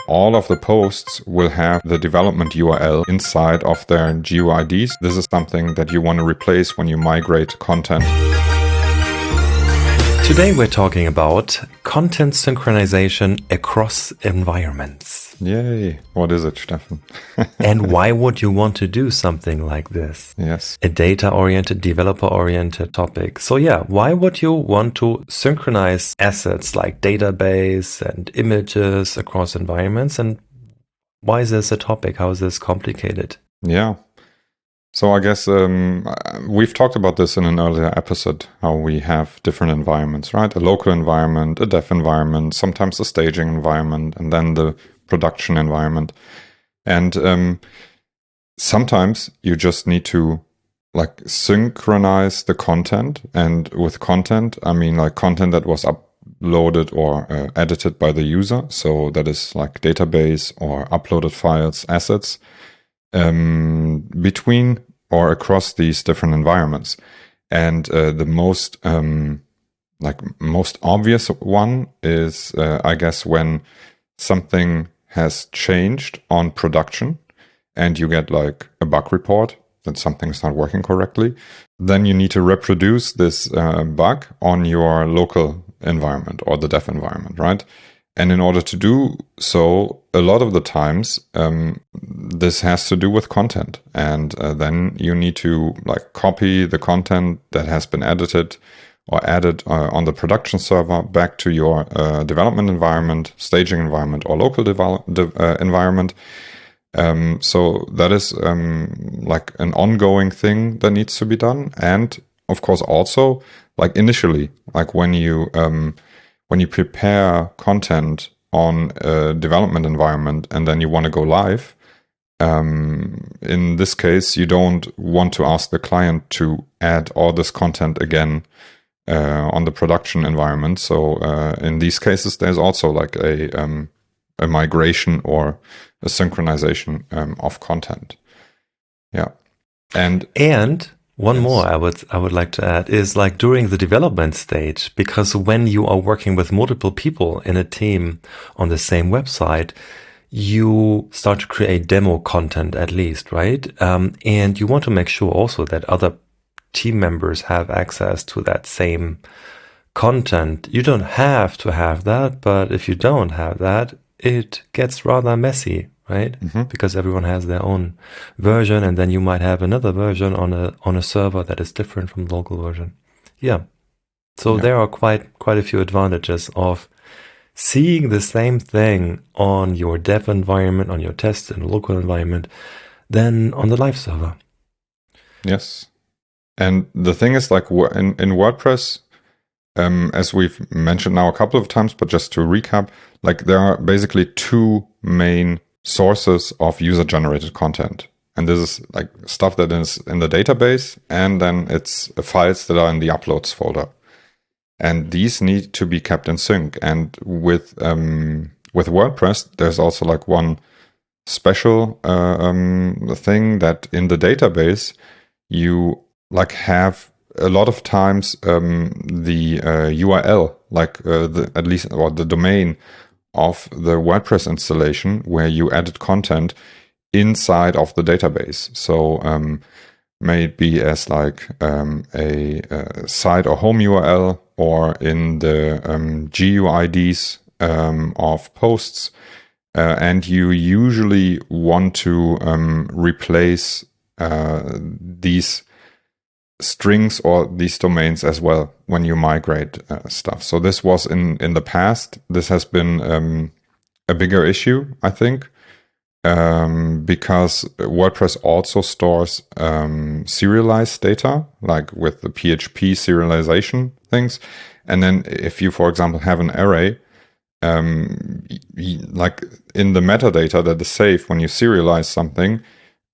all of the posts will have the development URL inside of their GUIDs. This is something that you want to replace when you migrate content. Today we're talking about content synchronization across environments. Yay! What is it, Steffen? And why would you want to do something like this? Yes. A data-oriented, developer-oriented topic. So yeah, why would you want to synchronize assets like database and images across environments? And why is this a topic? How is this complicated? Yeah. So I guess we've talked about this in an earlier episode, how we have different environments, right? A local environment, a dev environment, sometimes a staging environment, and then the production environment. And sometimes you just need to like synchronize the content. And with content, I mean like content that was uploaded or edited by the user. So that is like database or uploaded files, assets. Between or across these different environments. And the most obvious one is, I guess, when something has changed on production and you get like a bug report that something's not working correctly, then you need to reproduce this bug on your local environment or the dev environment, right? And in order to do so, a lot of the times, this has to do with content. And then you need to like copy the content that has been edited or added on the production server back to your development environment, staging environment, or local environment. So that is like an ongoing thing that needs to be done. And of course, also like initially, like when you prepare content on a development environment and then you want to go live, in this case, you don't want to ask the client to add all this content again on the production environment. So in these cases, there's also like a migration or a synchronization of content. Yeah. And one more I would like to add is like during the development stage, because when you are working with multiple people in a team on the same website, you start to create demo content at least, right? And you want to make sure also that other team members have access to that same content. You don't have to have that, but if you don't have that, it gets rather messy. Right? Mm-hmm. Because everyone has their own version, and then you might have another version on a server that is different from the local version. Yeah. So there are quite a few advantages of seeing the same thing on your dev environment, on your test and local environment, than on the live server. Yes. And the thing is, like in WordPress, as we've mentioned now a couple of times, but just to recap, like there are basically two main sources of user-generated content. And this is like stuff that is in the database, and then it's files that are in the uploads folder. And these need to be kept in sync. And with WordPress, there's also like one special thing that in the database, you like have a lot of times the URL, like at least, or the domain of the WordPress installation where you added content inside of the database. So may it be as like a site or home URL, or in the GUIDs of posts. And you usually want to replace these strings or these domains as well when you migrate stuff. So this was in the past. This has been a bigger issue, I think, because WordPress also stores serialized data, like with the PHP serialization things. And then if you, for example, have an array, like in the metadata that is saved when you serialize something,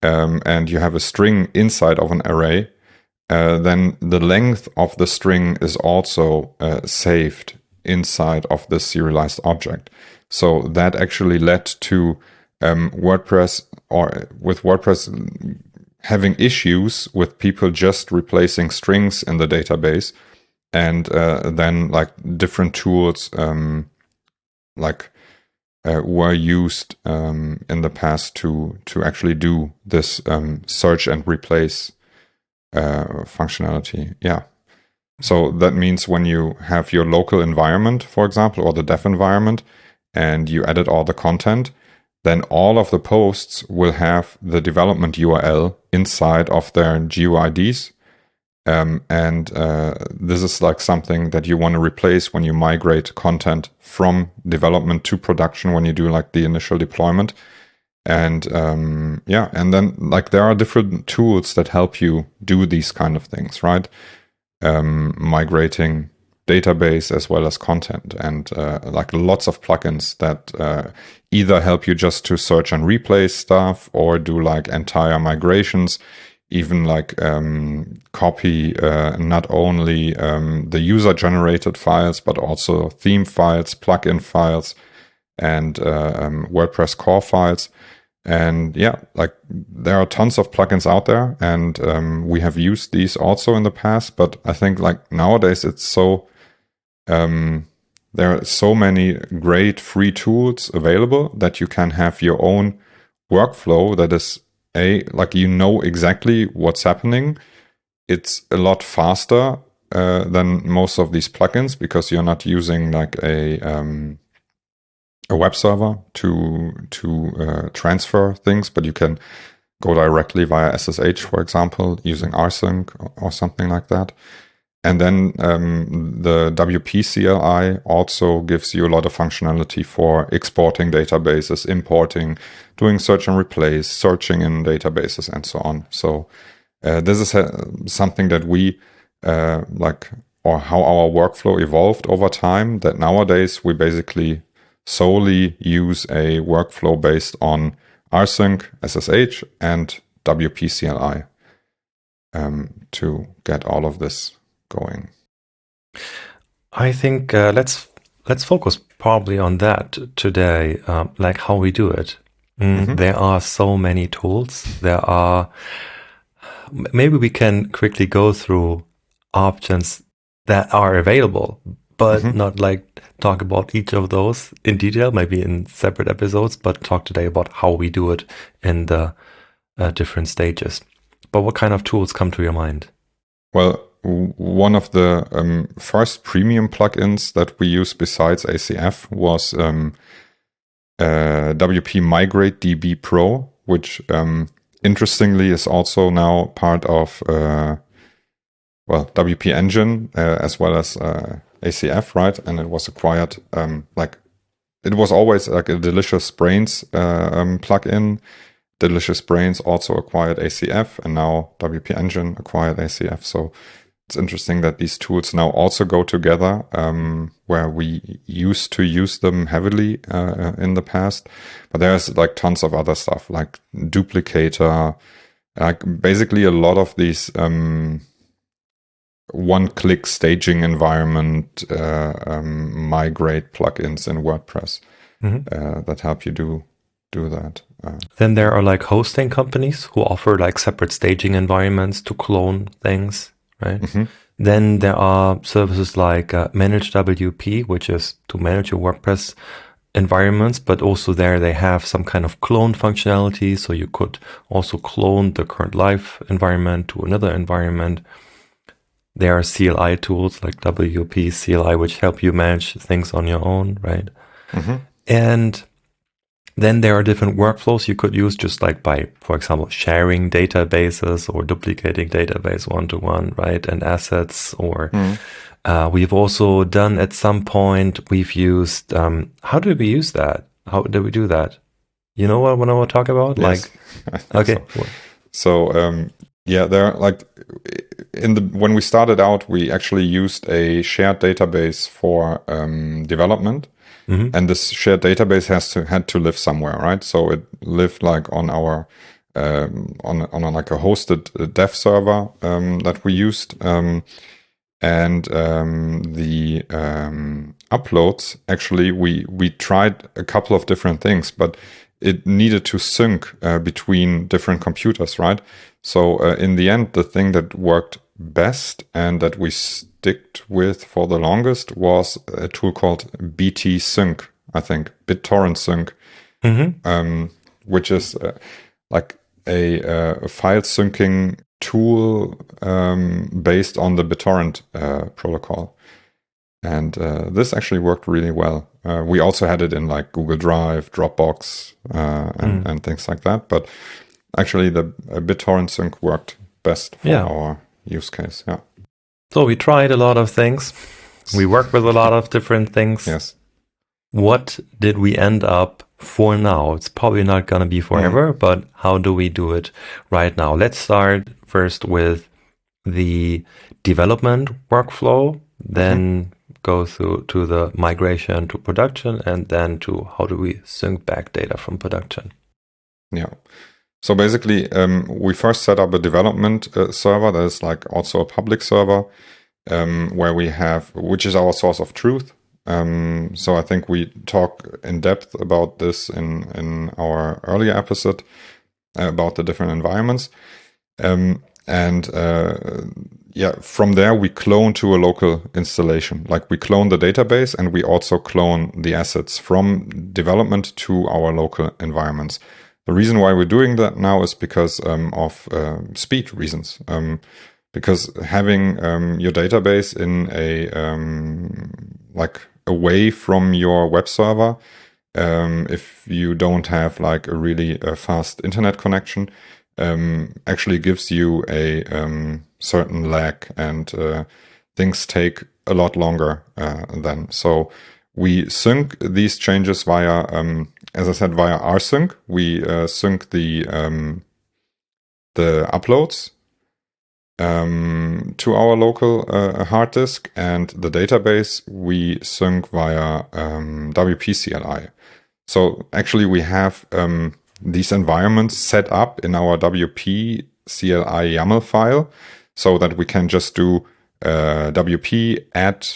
and you have a string inside of an array, then the length of the string is also saved inside of the serialized object. So that actually led to WordPress having issues with people just replacing strings in the database, and then like different tools like were used in the past to actually do this search and replace functionality. Yeah. So that means when you have your local environment, for example, or the dev environment, and you edit all the content, then all of the posts will have the development URL inside of their GUIDs. And this is like something that you want to replace when you migrate content from development to production, when you do like the initial deployment. And and then like there are different tools that help you do these kind of things, right? Migrating database as well as content, and like lots of plugins that either help you just to search and replace stuff or do like entire migrations, even like copy not only the user generated files, but also theme files, plugin files, and WordPress core files. And yeah, like there are tons of plugins out there, and we have used these also in the past, but I think like nowadays it's so there are so many great free tools available that you can have your own workflow that is like you know exactly what's happening. It's a lot faster than most of these plugins because you're not using like a web server to transfer things, but you can go directly via SSH, for example, using rsync or something like that. And then the WP CLI also gives you a lot of functionality for exporting databases, importing, doing search and replace, searching in databases, and so on. So this is something that we like, or how our workflow evolved over time, that nowadays we basically solely use a workflow based on rsync, SSH, and WP CLI to get all of this going. I think let's focus probably on that today, like how we do it. There are so many tools. Maybe we can quickly go through options that are available, but not like talk about each of those in detail, maybe in separate episodes, but talk today about how we do it in the different stages. But what kind of tools come to your mind? Well, one of the first premium plugins that we used besides ACF was WP Migrate DB Pro, which interestingly is also now part of WP Engine as well as ACF, right? And it was acquired like it was always like a Delicious Brains plugin. Delicious Brains also acquired ACF, and now WP Engine acquired ACF. So it's interesting that these tools now also go together, where we used to use them heavily in the past. But there's like tons of other stuff like Duplicator, like basically a lot of these one-click staging environment migrate plugins in WordPress that help you do that. Then there are like hosting companies who offer like separate staging environments to clone things, right? Then there are services like Manage WP, which is to manage your WordPress environments, but also there they have some kind of clone functionality. So you could also clone the current live environment to another environment. There are CLI tools like WP CLI, which help you manage things on your own, right? And then there are different workflows you could use, just like by, for example, sharing databases or duplicating database one-to-one, right? And assets, or we've also done at some point, we've used, how did we use that? How did we do that? You know what I want to talk about? Yes, like, okay. So yeah, there are like when we started out, we actually used a shared database for development. And this shared database had to live somewhere, right? So it lived like on our on like a hosted dev server that we used, and the uploads. Actually, we tried a couple of different things, but it needed to sync between different computers, right? So in the end, the thing that worked best and that we sticked with for the longest was a tool called BT Sync. I think, BitTorrent Sync, which is like a file syncing tool based on the BitTorrent protocol. And this actually worked really well. We also had it in like Google Drive, Dropbox, and things like that. But actually, the BitTorrent Sync worked best for our use case. Yeah. So we tried a lot of things. We worked with a lot of different things. Yes. What did we end up for now? It's probably not going to be forever, but how do we do it right now? Let's start first with the development workflow, then go through to the migration to production, and then to how do we sync back data from production. Yeah. So basically, we first set up a development server that is like also a public server, where we have, which is our source of truth. So I think we talk in depth about this in our earlier episode about the different environments. From there we clone to a local installation. Like we clone the database and we also clone the assets from development to our local environments. The reason why we're doing that now is because of speed reasons. Because having your database in like away from your web server, if you don't have like a really fast internet connection, actually gives you a certain lag, and things take a lot longer then. So we sync these changes via, as I said, via rsync. We sync the uploads to our local hard disk, and the database we sync via WP CLI. So actually we have these environments set up in our WP CLI YAML file so that we can just do WP add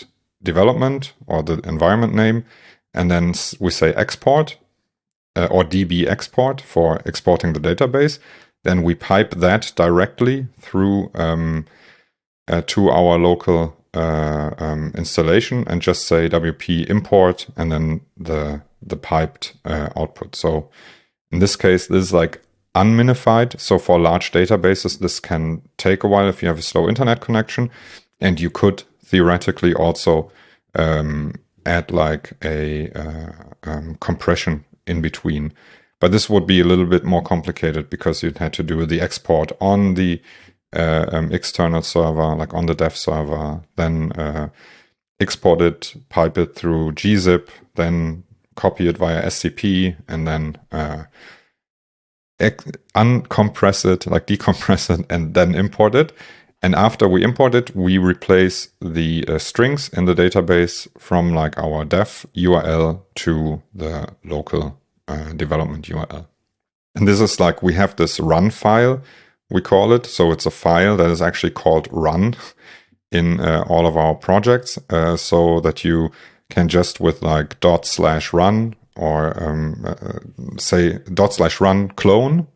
development or the environment name, and then we say export or DB export for exporting the database. Then we pipe that directly through to our local installation and just say WP import and then the piped output. So in this case, this is like unminified. So for large databases, this can take a while if you have a slow internet connection. And you could theoretically also add like a compression in between. But this would be a little bit more complicated because you'd had to do the export on the external server, like on the dev server, then export it, pipe it through gzip, then copy it via SCP, and then uncompress it, like decompress it, and then import it. And after we import it, we replace the strings in the database from like our dev URL to the local development URL. And this is like, we have this run file, we call it. So it's a file that is actually called run in all of our projects, so that you can just with like /run or say /run clone.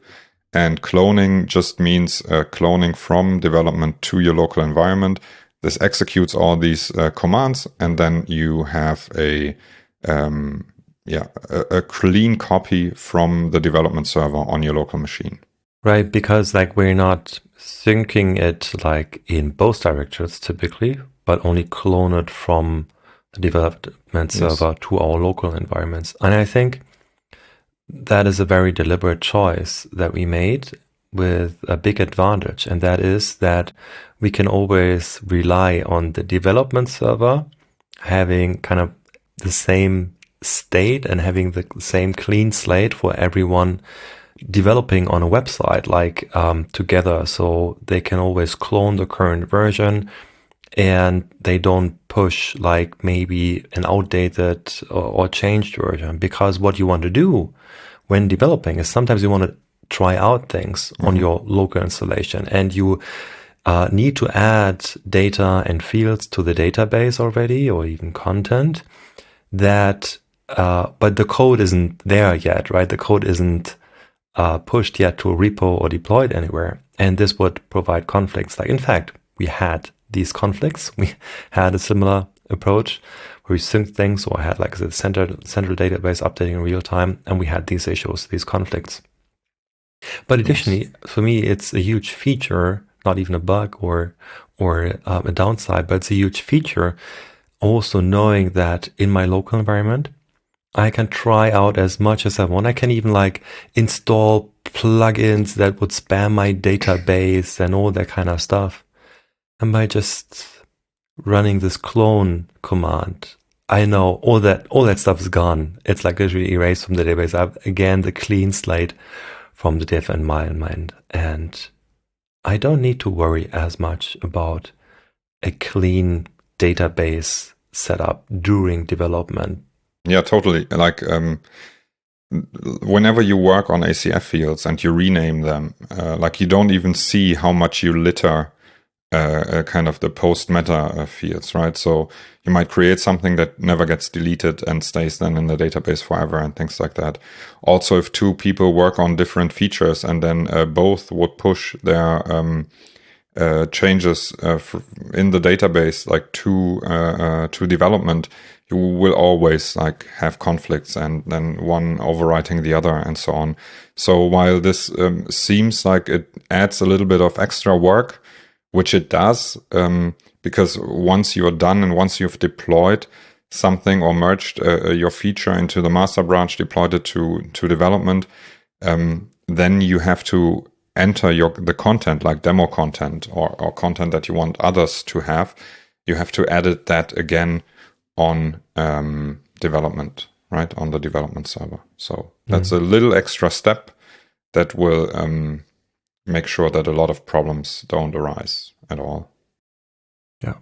And cloning just means cloning from development to your local environment. This executes all these commands, and then you have a clean copy from the development server on your local machine. Right, because like we're not syncing it like in both directions typically, but only clone it from the development server to our local environments. And I think that is a very deliberate choice that we made with a big advantage. And that is that we can always rely on the development server having kind of the same state and having the same clean slate for everyone developing on a website like together. So they can always clone the current version and they don't push like maybe an outdated or changed version, because what you want to do when developing is sometimes you want to try out things on your local installation, and you need to add data and fields to the database already, or even content that, but the code isn't there yet, right? The code isn't pushed yet to a repo or deployed anywhere. And this would provide conflicts. Like, in fact, we had these conflicts. We had a similar approach where we sync things, or I had like the central database updating in real time, and we had these issues, these conflicts. But additionally, for me, it's a huge feature, not even a bug or a downside, but it's a huge feature. Also knowing that in my local environment, I can try out as much as I want. I can even like install plugins that would spam my database and all that kind of stuff. And by just running this clone command, I know all that stuff is gone. It's like literally erased from the database. I have again the clean slate from the diff environment, and I don't need to worry as much about a clean database setup during development. Yeah, totally. Like whenever you work on ACF fields and you rename them, like you don't even see how much you litter kind of the post meta fields, right? So you might create something that never gets deleted and stays then in the database forever and things like that. Also, if two people work on different features and then both would push their changes in the database like to development, you will always like have conflicts and then one overwriting the other and so on. So while this seems like it adds a little bit of extra work, which it does, because once you're done and once you've deployed something or merged your feature into the master branch, deployed it to development, then you have to enter the content, like demo content or content that you want others to have. You have to edit that again on development, right, on the development server. So that's a little extra step that will make sure that a lot of problems don't arise at all. Yeah.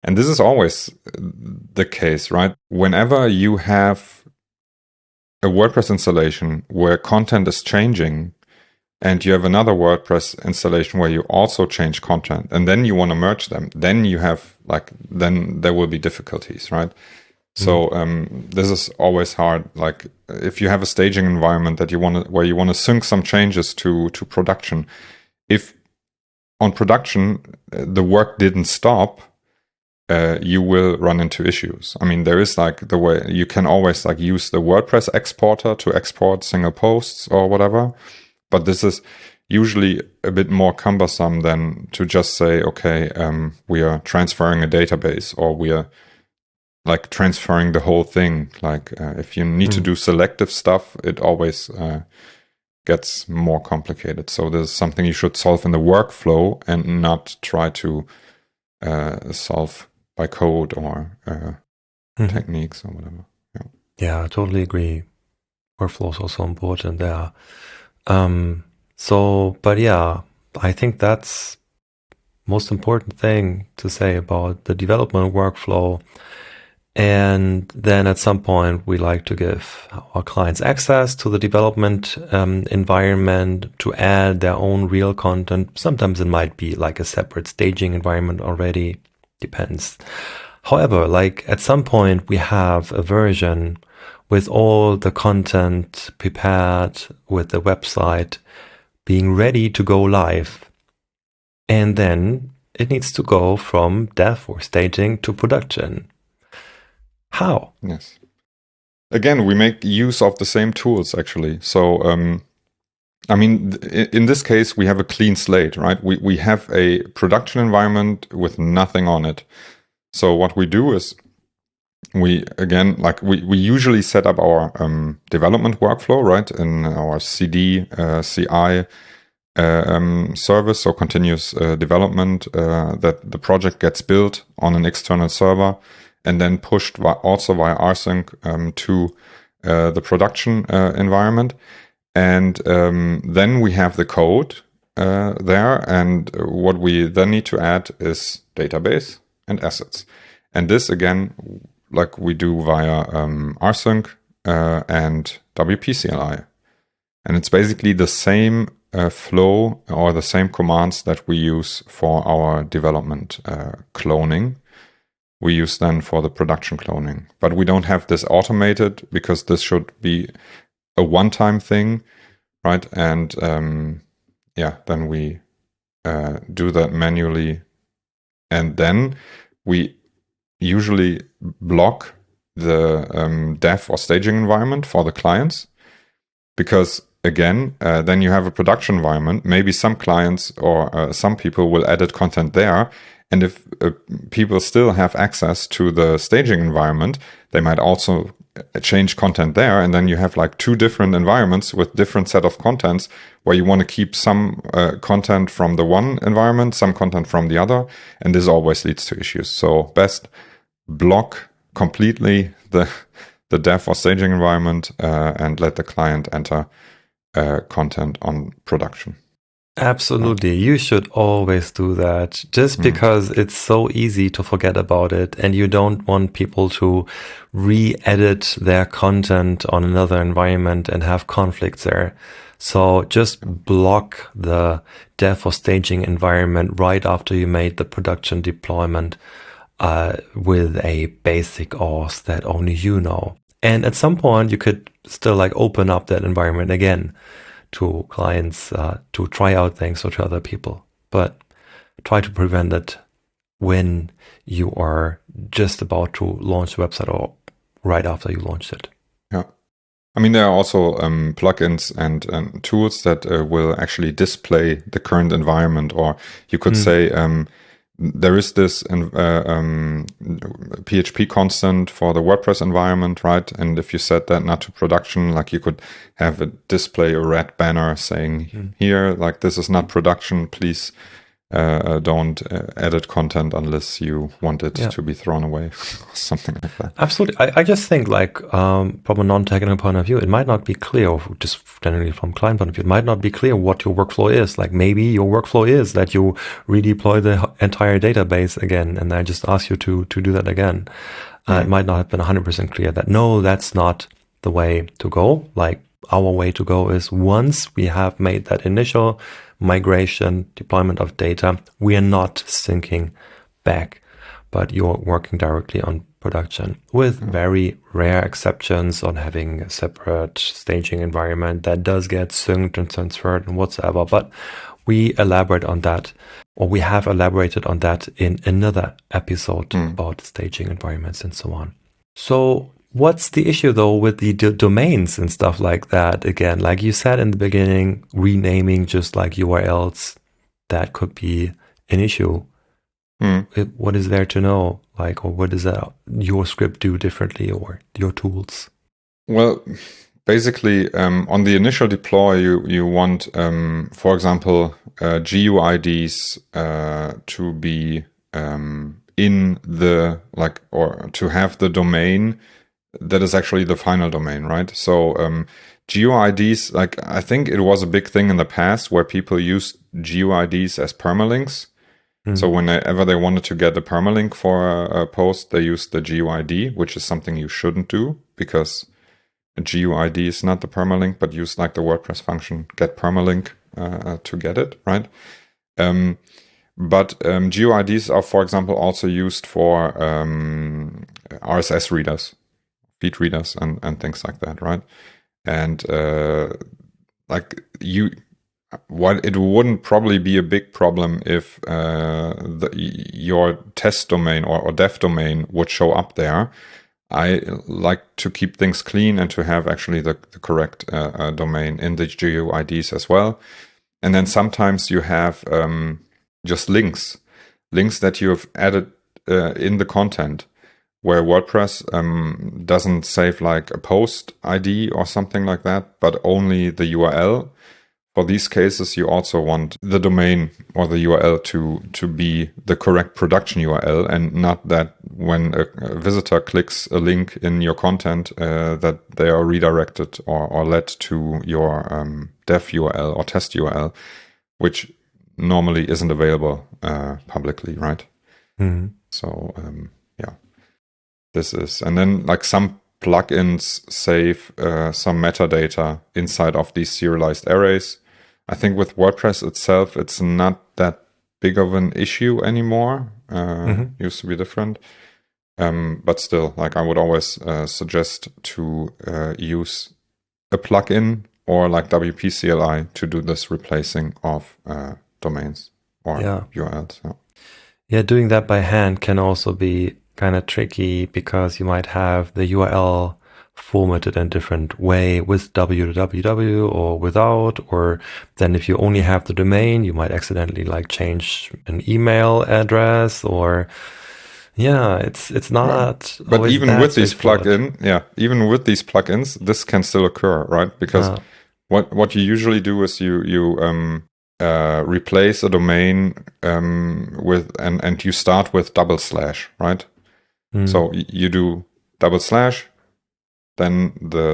And this is always the case, right? Whenever you have a WordPress installation where content is changing and you have another WordPress installation where you also change content and then you want to merge them, then you have then there will be difficulties, right? So this is always hard. Like if you have a staging environment that where you want to sync some changes to production, if on production the work didn't stop, you will run into issues. I mean, there is like the way you can always like use the WordPress exporter to export single posts or whatever, but this is usually a bit more cumbersome than to just say, okay, we are transferring a database or we are like transferring the whole thing. Like if you need to do selective stuff, it always gets more complicated. So there's something you should solve in the workflow and not try to solve by code or techniques or whatever. Yeah, I totally agree. Workflow is also important there. But yeah, I think that's most important thing to say about the development workflow. And then at some point, we like to give our clients access to the development environment to add their own real content. Sometimes it might be like a separate staging environment already, depends. However, like at some point, we have a version with all the content prepared, with the website being ready to go live. And then it needs to go from dev or staging to production. How? Yes. Again, we make use of the same tools, actually. So, I mean, in this case, we have a clean slate, right? We have a production environment with nothing on it. So what we do is we usually set up our development workflow, right, in our CD, CI service, so continuous development, that the project gets built on an external server and then pushed also via rsync to the production environment. And then we have the code there. And what we then need to add is database and assets. And this, again, like we do via rsync and WP-CLI. And it's basically the same flow or the same commands that we use for our development cloning. We use then for the production cloning. But we don't have this automated because this should be a one-time thing, right? And then we do that manually. And then we usually block the dev or staging environment for the clients, because again, then you have a production environment. Maybe some clients or some people will edit content there. And if people still have access to the staging environment, they might also change content there. And then you have like two different environments with different set of contents, where you want to keep some content from the one environment, some content from the other. And this always leads to issues. So best block completely the dev or staging environment and let the client enter content on production. Absolutely. You should always do that, just because it's so easy to forget about it, and you don't want people to re-edit their content on another environment and have conflicts there. So just block the dev or staging environment right after you made the production deployment with a basic auth that only you know. And at some point you could still like open up that environment again to clients to try out things or to other people, but try to prevent it when you are just about to launch the website or right after you launched it. Yeah. I mean, there are also plugins and tools that will actually display the current environment, or you could say there is this PHP constant for the WordPress environment, right? And if you set that not to production, like you could have it display a red banner saying here, like this is not production, please don't edit content unless you want it to be thrown away, or something like that. Absolutely. I just think like from a non-technical point of view, it might not be clear, or just generally from client point of view, it might not be clear what your workflow is. Like maybe your workflow is that you redeploy the entire database again, and I just ask you to do that again. It might not have been 100% clear that, no, that's not the way to go. Like our way to go is, once we have made that initial migration deployment of data, we are not syncing back, but you're working directly on production, with very rare exceptions on having a separate staging environment that does get synced and transferred and whatsoever. But we elaborate on that, or we have elaborated on that in another episode about staging environments and so on. So what's the issue though with the domains and stuff like that? Again, like you said in the beginning, renaming just like URLs, that could be an issue. What is there to know? Like, or what does that your script do differently, or your tools? Well, basically, on the initial deploy, you want, for example, GUIDs to be in the, like, or to have the domain that is actually the final domain, right? So GUIDs, like, I think it was a big thing in the past where people used GUIDs as permalinks. So whenever they wanted to get a permalink for a post, they used the GUID, which is something you shouldn't do, because a GUID is not the permalink, but use like the WordPress function get permalink to get it, right? But GUIDs are, for example, also used for RSS readers, feed readers, and things like that, right? And like it wouldn't probably be a big problem if your test domain or dev domain would show up there. I like to keep things clean and to have actually the correct domain in the GUIDs as well. And then sometimes you have just links that you have added in the content, where WordPress doesn't save like a post ID or something like that, but only the URL. For these cases, you also want the domain or the URL to be the correct production URL, and not that when a visitor clicks a link in your content that they are redirected or led to your dev URL or test URL, which normally isn't available publicly, right? So this is, and then like some plugins save some metadata inside of these serialized arrays. I think with WordPress itself, it's not that big of an issue anymore. Used to be different. But still, like I would always suggest to use a plugin or like WP CLI to do this replacing of domains or URLs. Yeah, doing that by hand can also be kind of tricky because you might have the URL formatted in a different way with www or without, or then if you only have the domain, you might accidentally like change an email address, or it's not but always even that with these straightforward. even with these plugins, this can still occur, right? Because what you usually do is you replace a domain with and you start with // right? So you do // then the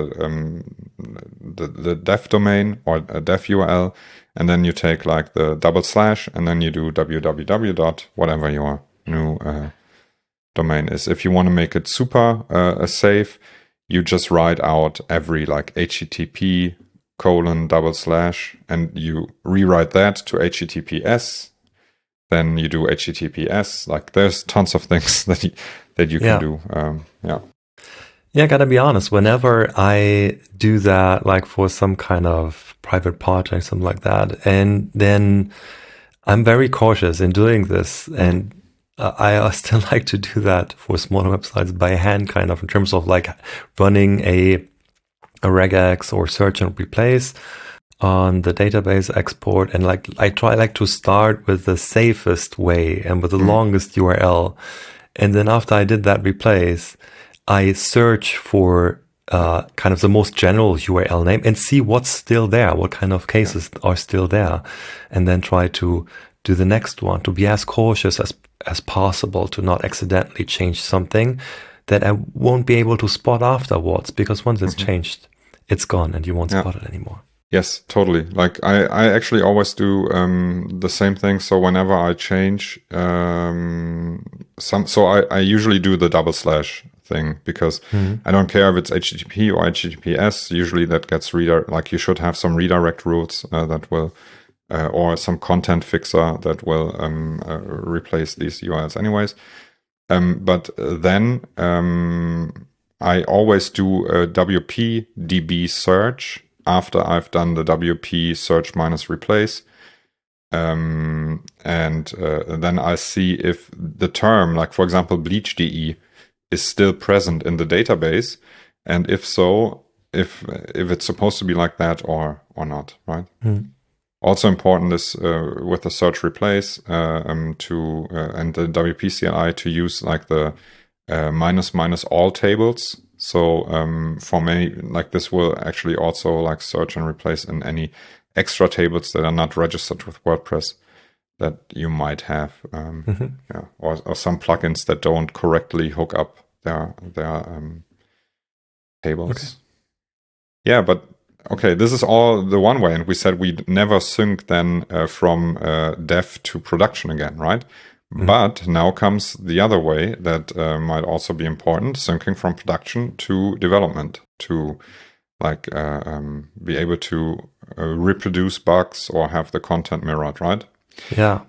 dev domain or a dev URL, and then you take like the // and then you do www dot whatever your new domain is. If you want to make it super safe, you just write out every like HTTP : / and you rewrite that to HTTPS. Then you do HTTPS. Like there's tons of things that you can do. Yeah, gotta be honest, whenever I do that, like for some kind of private project, something like that, and then I'm very cautious in doing this, and I still like to do that for smaller websites by hand, kind of in terms of like running a regex or search and replace on the database export, and like I try like to start with the safest way and with the longest URL, and then after I did that replace, I search for kind of the most general URL name and see what's still there, what kind of cases are still there, and then try to do the next one, to be as cautious as possible, to not accidentally change something that I won't be able to spot afterwards, because once it's changed, it's gone and you won't spot it anymore. Yes, totally. Like I actually always do the same thing. So whenever I change I usually do the // thing, because I don't care if it's HTTP or HTTPS. Usually that gets you should have some redirect rules that will, or some content fixer that will replace these URLs anyways. But then I always do a WP DB search after I've done the WP search minus replace. And then I see if the term, like for example, bleach.de, is still present in the database, and if so, if it's supposed to be like that or not, right? Also important is with the search replace and the WP CLI to use like the minus all tables. So for many, like this will actually also like search and replace in any extra tables that are not registered with WordPress that you might have, or some plugins that don't correctly hook up their tables. Okay. Yeah, but okay, this is all the one way, and we said we'd never sync then from dev to production again, right? But now comes the other way that might also be important, syncing from production to development, to like be able to reproduce bugs or have the content mirrored, right? Yeah.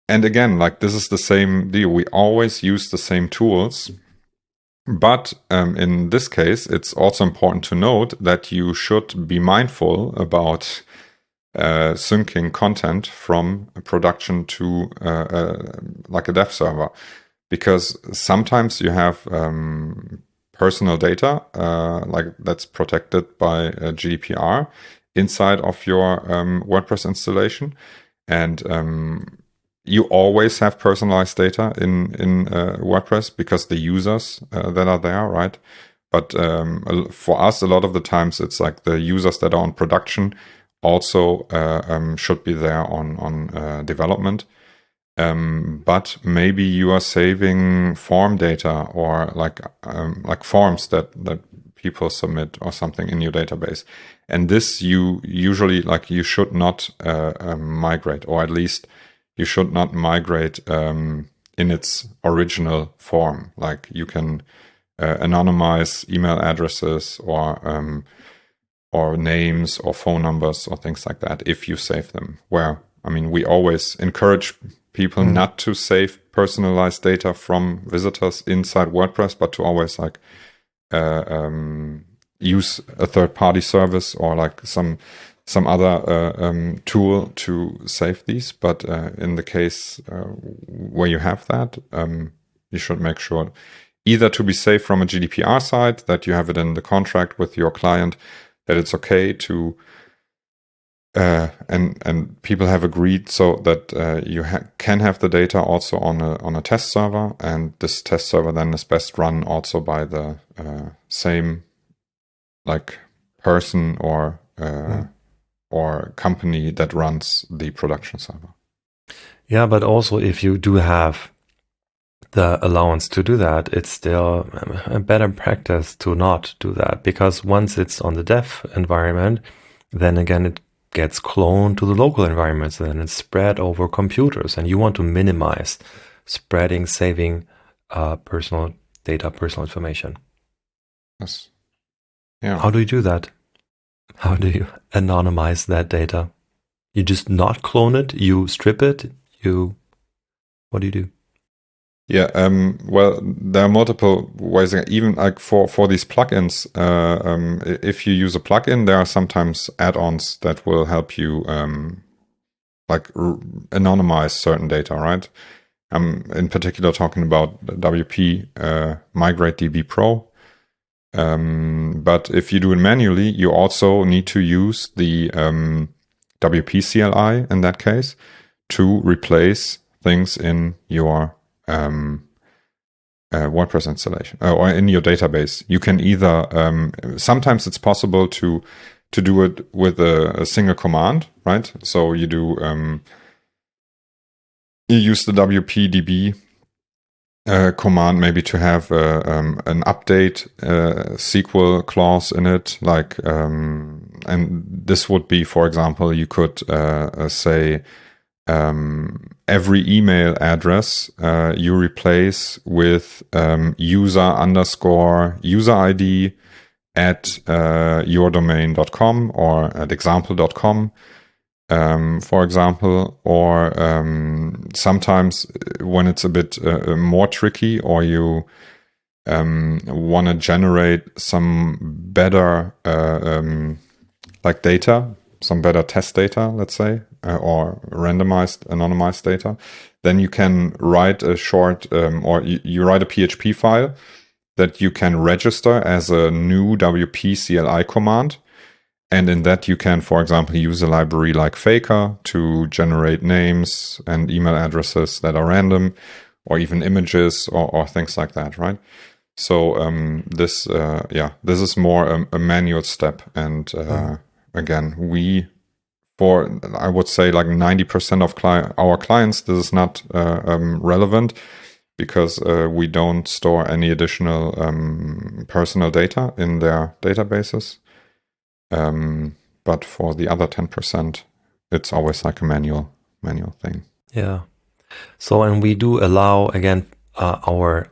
And again, like this is the same deal. We always use the same tools. But in this case, it's also important to note that you should be mindful about syncing content from production to like a dev server, because sometimes you have personal data like that's protected by GDPR inside of your WordPress installation, and you always have personalized data in WordPress because the users that are there, right? But for us, a lot of the times it's like the users that are on production also should be there on development. But maybe you are saving form data or like forms that people submit or something in your database, and this you usually you should not migrate, or at least you should not migrate in its original form. Like you can anonymize email addresses or names or phone numbers or things like that if you save them. Where, I mean, we always encourage people not to save personalized data from visitors inside WordPress, but to always use a third-party service or like some other tool to save these. But in the case where you have that, You should make sure either to be safe from a GDPR side, that you have it in the contract with your client, that it's okay to, and people have agreed so that you can have the data also on a test server, and this test server then is best run also by the same like person or company that runs the production server. Yeah, but also if you do have the allowance to do that, it's still a better practice to not do that, because once it's on the dev environment, then again it gets cloned to the local environments and then it's spread over computers, and you want to minimize spreading, saving personal data, personal information. Yes. Yeah. How do you do that? How do you anonymize that data? You just not clone it, you strip it, what do you do? Yeah, well, there are multiple ways. Even like for these plugins, if you use a plugin, there are sometimes add-ons that will help you like anonymize certain data, right? In particular, talking about WP Migrate DB Pro. But if you do it manually, you also need to use the WP CLI in that case to replace things in your WordPress installation or in your database. You can either sometimes it's possible to do it with a single command, right? So you do you use the WPDB command maybe to have an update SQL clause in it, like and this would be, for example, you could say every email address you replace with user ID at yourdomain.com or at example.com, for example, or sometimes when it's a bit more tricky, or you want to generate some better like data, some better test data, let's say, or randomized, anonymized data, then you can write a short, or you write a PHP file that you can register as a new WP CLI command. And in that you can, for example, use a library like Faker to generate names and email addresses that are random, or even images or things like that, right? So this is more a manual step. And again, I would say like 90% of our clients, this is not relevant, because we don't store any additional personal data in their databases. But for the other 10%, it's always like a manual thing. Yeah. So, and we do allow, again, our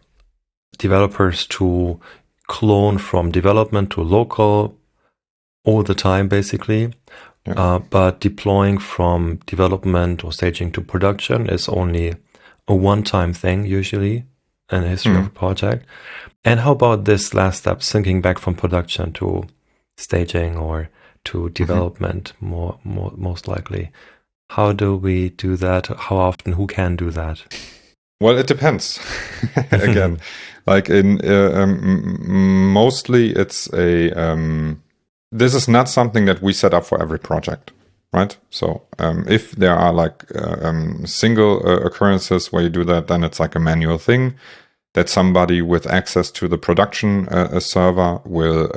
developers to clone from development to local all the time, basically. Yeah. But deploying from development or staging to production is only a one-time thing, usually, in the history of a project. And how about this last step, syncing back from production to staging or to development, most likely? How do we do that? How often? Who can do that? Well, it depends. Again, like in mostly it's this is not something that we set up for every project, right? So if there are like single occurrences where you do that, then it's like a manual thing that somebody with access to the production server will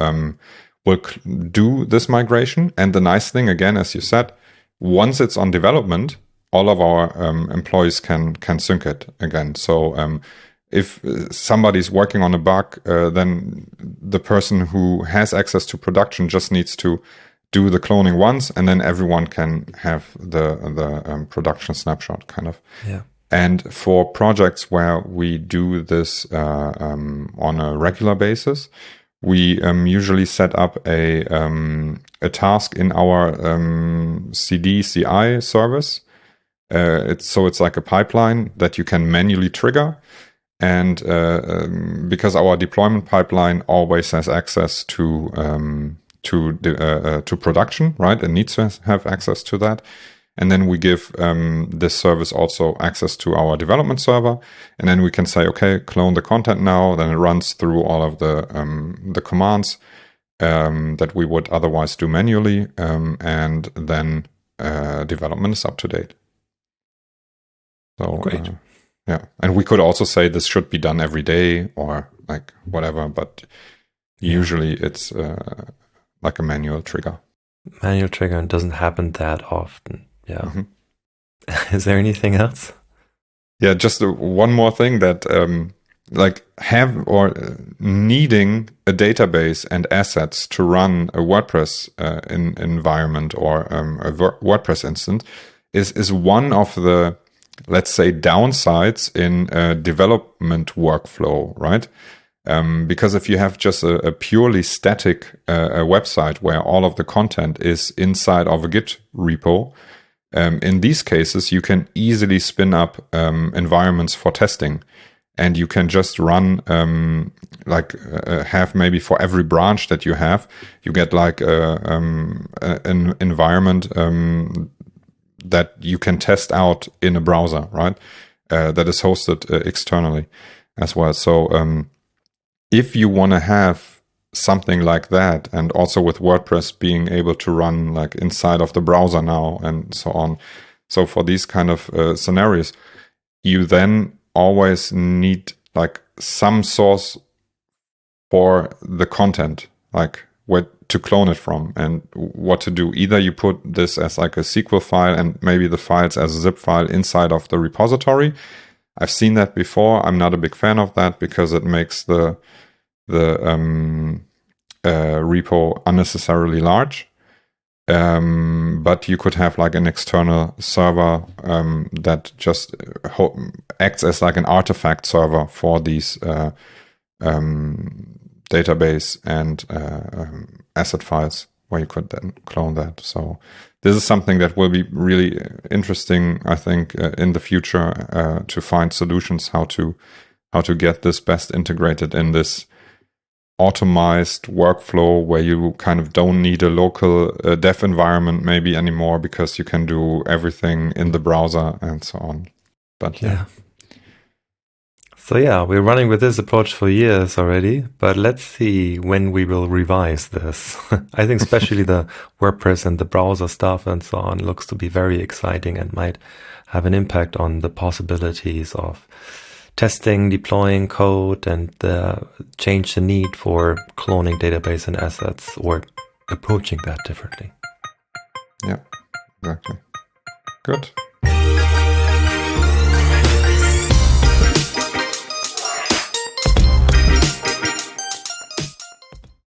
do this migration. And the nice thing, again, as you said, once it's on development, all of our employees can sync it again. So if somebody's working on a bug, then the person who has access to production just needs to do the cloning once, and then everyone can have the production snapshot, kind of. Yeah. And for projects where we do this on a regular basis, we usually set up a task in our CI service. It's like a pipeline that you can manually trigger, and because our deployment pipeline always has access to production, right? It needs to have access to that. And then we give this service also access to our development server. And then we can say, okay, clone the content now. Then it runs through all of the commands that we would otherwise do manually. And then development is up to date. So, great. Yeah. And we could also say this should be done every day or like whatever, but usually it's like a manual trigger. Manual trigger, and doesn't happen that often. Yeah. Is there anything else? Yeah, just one more thing that like have or needing a database and assets to run a WordPress environment or a WordPress instance is one of the, let's say, downsides in a development workflow, right? Because if you have just a purely static website where all of the content is inside of a Git repo, in these cases, you can easily spin up environments for testing. And you can just run, have maybe for every branch that you have, you get like an environment that you can test out in a browser, right? That is hosted externally as well. So if you want to have something like that, and also with WordPress being able to run like inside of the browser now and so on. So for these kind of scenarios, you then always need like some source for the content, like where to clone it from and what to do. Either you put this as like a SQL file and maybe the files as a zip file inside of the repository. I've seen that before. I'm not a big fan of that because it makes the repo unnecessarily large. But you could have like an external server that just acts as like an artifact server for these database and asset files where you could then clone that. So this is something that will be really interesting, I think, in the future to find solutions how to get this best integrated in this automized workflow where you kind of don't need a local dev environment maybe anymore because you can do everything in the browser and so on. But yeah. So yeah, we're running with this approach for years already, but let's see when we will revise this. I think especially the WordPress and the browser stuff and so on looks to be very exciting and might have an impact on the possibilities of testing, deploying code, and change the need for cloning database and assets or approaching that differently. Yeah, exactly. Good.